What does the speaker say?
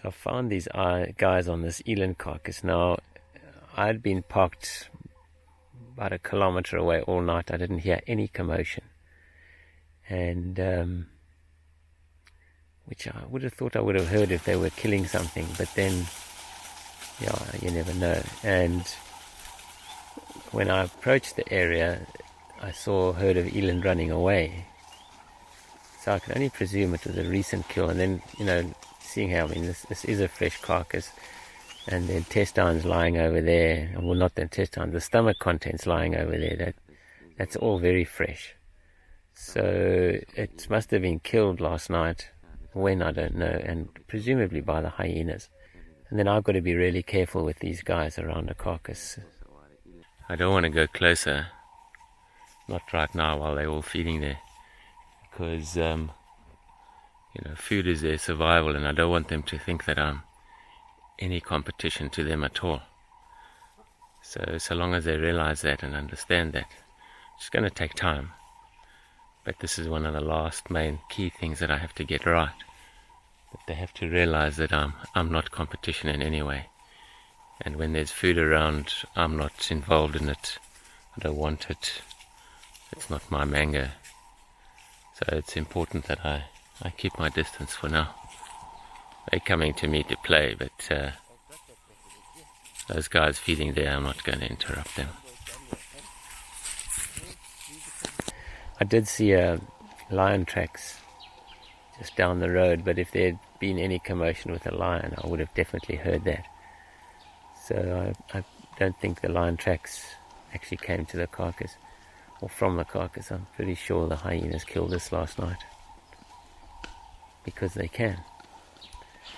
So I found these guys on this eland carcass. Now, I'd been parked about 1 kilometer away all night. I didn't hear any commotion. And which I would have thought I would have heard if they were killing something, but then, yeah, you never know. And when I approached the area, I saw a herd of eland running away. So I can only presume it was a recent kill. And then, seeing how, this is a fresh carcass, and the intestines lying over there, well, not the intestines, the stomach contents lying over there, that's all very fresh. So it must have been killed last night. When, I don't know, and presumably by the hyenas. And then I've got to be really careful with these guys around the carcass. I don't want to go closer, not right now while they're all feeding there, because food is their survival, and I don't want them to think that I'm any competition to them at all. So long as they realize that and understand that, it's going to take time. But this is one of the last main key things that I have to get right. That they have to realize that I'm not competition in any way. And when there's food around, I'm not involved in it. I don't want it. It's not my mango. So it's important that I keep my distance for now. They're coming to me to play, but those guys feeding there, I'm not going to interrupt them. I did see lion tracks just down the road, but if there had been any commotion with a lion, I would have definitely heard that. So I don't think the lion tracks actually came to the carcass, or from the carcass. I'm pretty sure the hyenas killed this last night, because they can.